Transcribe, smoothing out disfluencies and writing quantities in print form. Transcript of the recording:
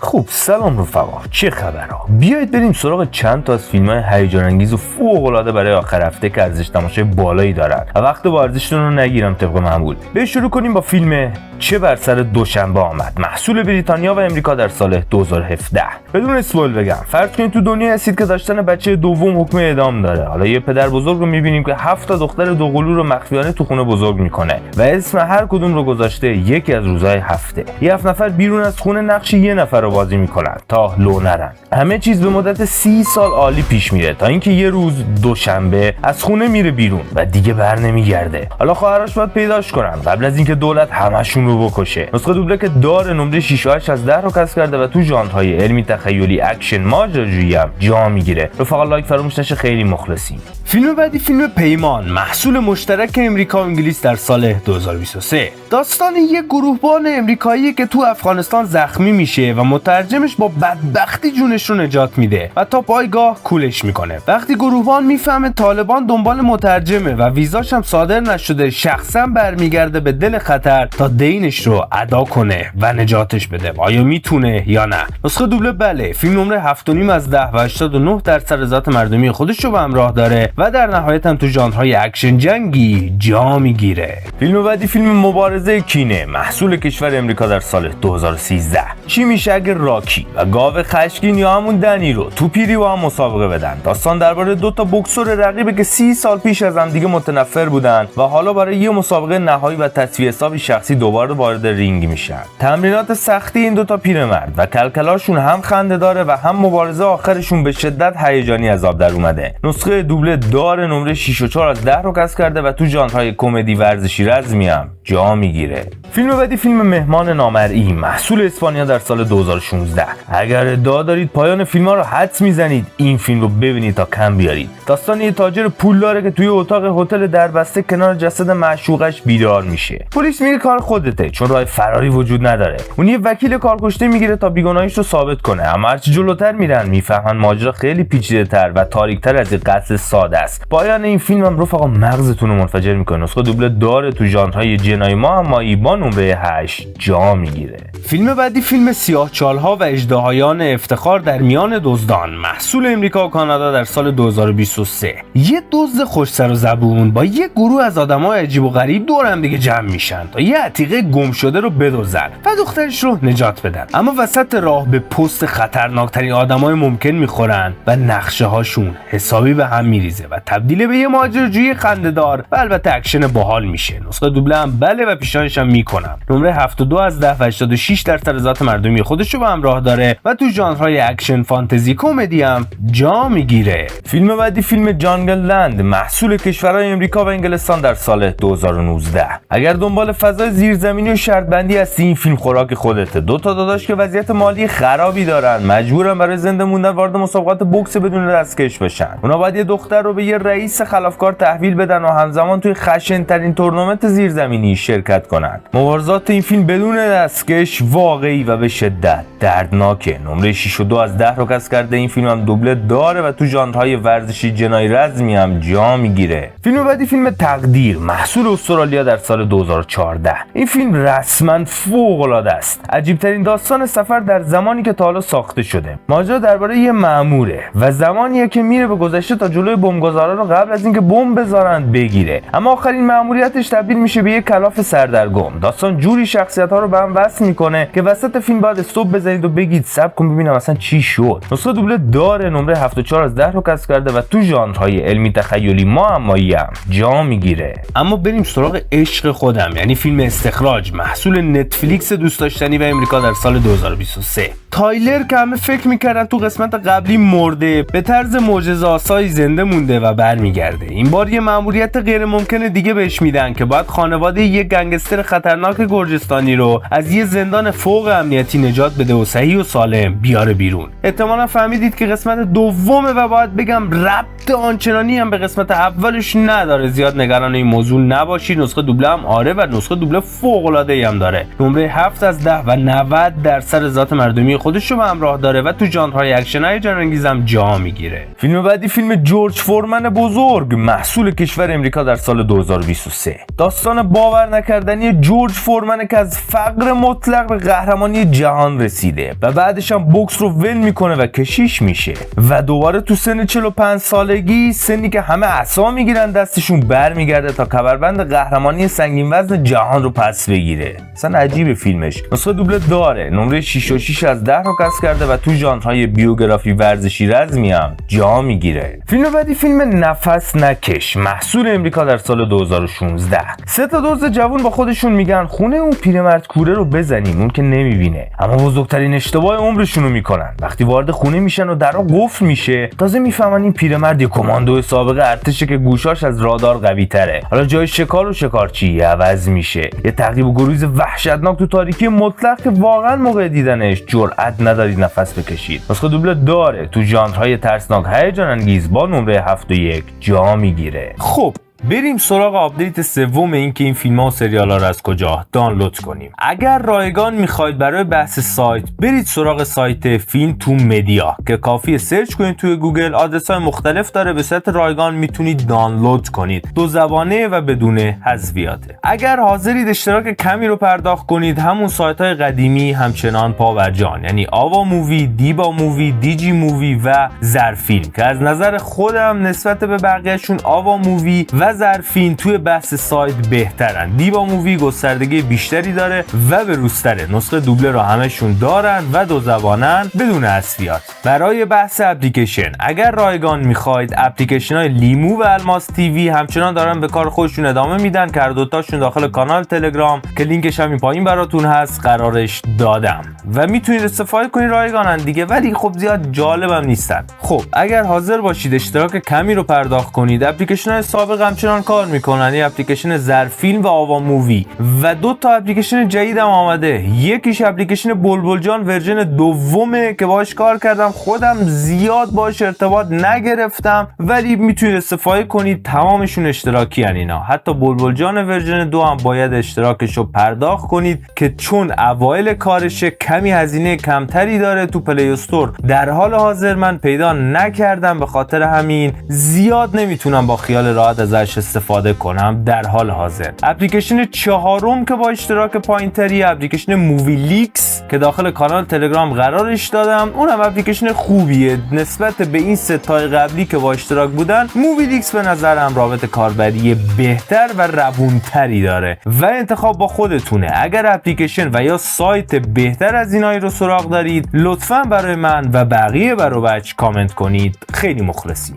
خب سلام رفقا، چه خبرها؟ بیایید بریم سراغ چند تا از فیلم‌های هیجان انگیز و فوق‌العاده برای آخر هفته که ارزش تماشای بالایی دارن و وقت با ارزشتون رو نگیرم طبق معمول. شروع کنیم با فیلم چه بر سر دوشنبه آمد، محصول بریتانیا و امریکا در سال 2017. بدون اسپویل بگم، فرض کنید تو دنیا هستید که داشتن بچه دوم حکم اعدام داره. حالا یه پدر بزرگ رو می‌بینیم که 7 تا دختر دوقلو رو مخفیانه تو خونه بزرگ میکنه و اسم هر کدوم رو گذاشته یکی از روزهای هفته. یه 7 نفر بیرون از خونه نقش یه نفر رو بازی میکنن تا لو نرن. همه چیز به مدت 30 سال عالی پیش میره تا اینکه یه روز دوشنبه از خونه میره بیرون و دیگه بر نمیگرده. حالا خواهرش باید پیداش کنن قبل از اینکه دولت همشون رو بکشه. نسخه دوبله که داره نمره 6 و 8 از 10 رو کسب کرده و تو ژانرهای علمی تخیلی اکشن ماجراجویی هم جا میگیره. رفقا لایک فراموش نشه، خیلی مخلصیم. فیلم بعدی فیلم پیمان، محصول مشترک امریکا و انگلیس در سال 2023. داستان یک گروهبان امریکایی که تو افغانستان زخمی میشه و مترجمش با بدبختی جونش رو نجات میده و تا پایگاه کولش میکنه. وقتی گروهبان میفهمه طالبان دنبال مترجمه و ویزاش هم صادر نشده، شخصا برمیگرده به دل خطر تا دینش رو ادا کنه و نجاتش بده. آیا میتونه یا نه؟ نسخه دوبله بله، فیلم نمره 7.5 از 10 و 89% رضایت مردمی خودش رو به همراه داره و در نهایت هم تو ژانرهای اکشن جنگی جا میگیره. فیلم بعدی فیلم مبارزه کینه، محصول کشور امریکا در سال 2013. چی میشه اگه راکی و گاو خشکین یا همون دنیرو تو پیری با هم مسابقه بدن؟ داستان درباره دو تا بوکسور رقیبه که 30 سال پیش از هم دیگه متنفر بودن و حالا برای یه مسابقه نهایی و تصفیه حساب شخصی دوباره وارد رینگ میشن. تمرینات سختی این دو تا پیرمرد و کلکلاشون هم خنده داره و هم مبارزه آخرشون به شدت هیجانی از آب در اومده. نسخه دوبله داره نمره 6 و 4 از 10 رو کسب کرده و تو ژانرهای کمدی ورزشی رزمی هم جا میگیره. فیلم بعدی فیلم مهمان نامرئی، محصول اسپانیا در سال 2016. اگر ادعا دارید پایان فیلم‌ها رو حدس میزنید، این فیلم رو ببینید تا کم بیارید. داستان یه تاجر پولداره که توی اتاق هتل دربسته کنار جسد معشوقش بیدار میشه. پلیس میگه کار خودته چون راه فراری وجود نداره. اون یه وکیل کارکشته میگیره تا بیگناهیش رو ثابت کنه، اما هرچی جلوتر میرن میفهمن ماجرا خیلی پیچیده‌تر و تاریک‌تر از این قتل ساده است. پایان این فیلم هم رفقا مغزتون رو منفجر میکنه. نسخه دوبله داره تو ژانرهای جنایی معمایی با نمره 8 جا میگیره. فیلم بعدی فیلم سیاه‌چال‌ها و اژدهایان افتخار در میان دزدان، محصول امریکا و کانادا در سال 2023. یه دزد خوش سر و زبون با یه گروه از آدمای عجیب و غریب دور هم دیگه جمع میشن تا یه عتیقه گم شده رو بدزدن و دخترش رو نجات بدن. اما وسط راه به پست خطرناکترین آدمای ممکن میخورن و نقشه هاشون حسابی به هم میریزه و تبدیل به یه ماجراجویی خنده‌دار و البته اکشن باحال میشه. نسخه دوبله هم بله و پیشنهادش هم میکنم. نمره 72 از 10 و 86% رضایت مردمی خودش رو به همراه داره و تو ژانرهای اکشن فانتزی کمدی هم جا میگیره. فیلم بعدی فیلم جانگل لند، محصول کشورهای امریکا و انگلستان در سال 2019. اگر دنبال فضای زیرزمینی و شرطبندی هستی، این فیلم خوراک خودته. دو تا داداش که وضعیت مالی خرابی دارن مجبورن برای زنده موندن وارد مسابقات بوکس بدون دستکش بشن. اونا باید یه دختر رو به یه رئیس خلافکار تحویل بدن و همزمان توی خشن‌ترین تورنمنت زیرزمینی شرکت کنن. مبارزات این فیلم بدون دستکش واقعی و به شدت دردناکه. نمره 6 و 2 از 10 رو کسب کرده. این فیلم هم دوبله داره و تو ژانرهای ورزشی جنایی رزمی هم جا میگیره. فیلم بعدی فیلم تقدیر، محصول استرالیا در سال 2014. این فیلم رسما فوق‌العاده است. عجیب‌ترین داستان سفر در زمانی که تا حالا ساخته شده. ماجرا درباره یه مأموره و زمانیه که میره به گذشته تا جلوی بمبگذارا رو قبل از اینکه بمب بذارن بگیره. اما آخرین مأموریتش تبدیل میشه به یه کلاف سردرگم. داستان جوری شخصیت‌ها رو به هم وصل میکنه که وسط فیلم بعد استوب بزنید و بگید صبر کن ببینم اصلا چی شد. نسخه دوبله داره نمره 7 و 4 از 10 رو کسب کرده و تو ژانرهای علمی تخیلی معمایی هم جا میگیره. اما بریم سراغ عشق خودم، یعنی فیلم استخراج، محصول نتفلیکس دوست داشتنی و امریکا در سال 2023. تایلر که همه فکر میکردن تو قسمت قبلی مرده، به طرز معجزه‌آسایی زنده مونده و برمیگرده. این بار یه مأموریت غیر ممکن دیگه بهش میدن که باید خانواده یک گنگستر خطرناک گرجستانی رو از یه زندان فوق امنیتی نجات بده و صحیح و سالم بیاره بیرون. احتمالاً فهمیدید که قسمت دومه و باید بگم ربط آنچنانی هم به قسمت اولش نداره. زیاد نگران این موضوع نباشید. نسخه دوبله هم آره و نسخه دوبله فوق‌العاده‌ای هم داره. نمره 7 از 10 و 90% رضایت مردمی خودش رو به همراه داره و تو ژانرهای اکشن هیجان انگیز هم جا میگیره. فیلم بعدی فیلم جورج فورمن بزرگ، محصول کشور امریکا در سال 2023. داستان باور نکردنی جورج فورمن که از فقر مطلق به قهرمانی جهان رسیده و بعدش هم بوکس رو ول میکنه و کشیش میشه و دوباره تو سن 45 سالگی، سنی که همه عصا میگیرن دستشون برمیگرده تا کمربند قهرمانی سنگین وزن جهان رو پس بگیره. اصلا عجیبه فیلمش. نسخه دوبله داره، نمره 6.6 از 10 رو کسب کرده و تو ژانرهای بیوگرافی ورزشی رزمی هم جا میگیره. فیلم بعدی فیلم نفس نکش، محصول امریکا در سال 2016. سه تا دزد جوون با خودشون میگن خونه اون پیرمرد کوره رو بزنیم، اون که نمیبینه، اما بزرگترین اشتباه عمرشون رو میکنن. وقتی وارد خونه میشن و درا قفل میشه، تازه میفهمن این پیرمرد یه کماندو سابق ارتشه که گوشاش از رادار قوی تره. حالا جای شکار و شکارچی عوض میشه. یه تعقیب و گریز وحشتناک تو تاریکی مطلق که واقعا موقع دیدنش جرئت ندارید نفس بکشید. نسخه دوبله داره، تو ژانرهای ترسناک هیجان انگیز با نمره 7.1 جا میگیره. خب بریم سراغ آپدیت سوم، این که این فیلم ها و سریال ها رو از کجا دانلود کنیم. اگر رایگان میخواید برای بحث سایت، برید سراغ سایت فیلم تو مدیا که کافیه سرچ کنید توی گوگل. آدرس های مختلف داره، به صورت رایگان میتونید دانلود کنید، 2 زبانه و بدون حذفیاته. اگر حاضرید اشتراک کمی رو پرداخت کنید، همون سایت های قدیمی همچنان پاورجان، یعنی آوا مووی، دیبا مووی، دیجی مووی و زرفیلم، که از نظر خودم نسبت به بقیه‌شون آوا مووی و زرفین توی بحث سایت بهترن. دیبا مووی گستردگی بیشتری داره و به روزتره. نسخه دوبله رو همشون دارن و 2 زبانن بدون حذفیات. برای بحث اپلیکیشن، اگر رایگان میخواید، اپلیکیشن های لیمو و الماس تیوی همچنان دارن به کار خودشون ادامه میدن که هر دوتاشون داخل کانال تلگرام که لینکش همین پایین براتون هست قرارش دادم و میتونید استفاده کنید. رایگانن دیگه، ولی خب زیاد جالبم نیستن. خب اگر حاضر باشید اشتراک کمی رو پرداخت کنید، اپلیکیشن های سابق همچنان کار میکنن. یه اپلیکیشن زرفیلم و آوا مووی و 2 تا اپلیکیشن جدید هم آمده. یکیش اپلیکیشن بلبل جان ورژن دومه که باهاش کار کردم، خودم زیاد باهاش ارتباط نگرفتم ولی میتونید استفاده کنید. تمامشون اشتراکی ان اینا. حتی بلبل جان ورژن 2 هم باید اشتراکش رو پرداخت کنید که چون اوایل کارشه کمی هزینه کمتری داره. تو پلی استور در حال حاضر من پیدا نکردم، به خاطر همین زیاد نمیتونم با خیال راحت ازش استفاده کنم در حال حاضر. اپلیکیشن چهارم که با اشتراک پایینتری، اپلیکیشن مووی لیکس که داخل کانال تلگرام قرارش دادم. اونم اپلیکیشن خوبیه نسبت به این 3 تای قبلی که با اشتراک بودن. مووی لیکس به نظرم رابط کاربری بهتر و روونتری داره و انتخاب با خودتونه. اگر اپلیکیشن و یا سایت بهتر از اینایی رو سراغ دارید، لطفاً برای من و بقیه برابچ کامنت کنید. خیلی مخلصیم.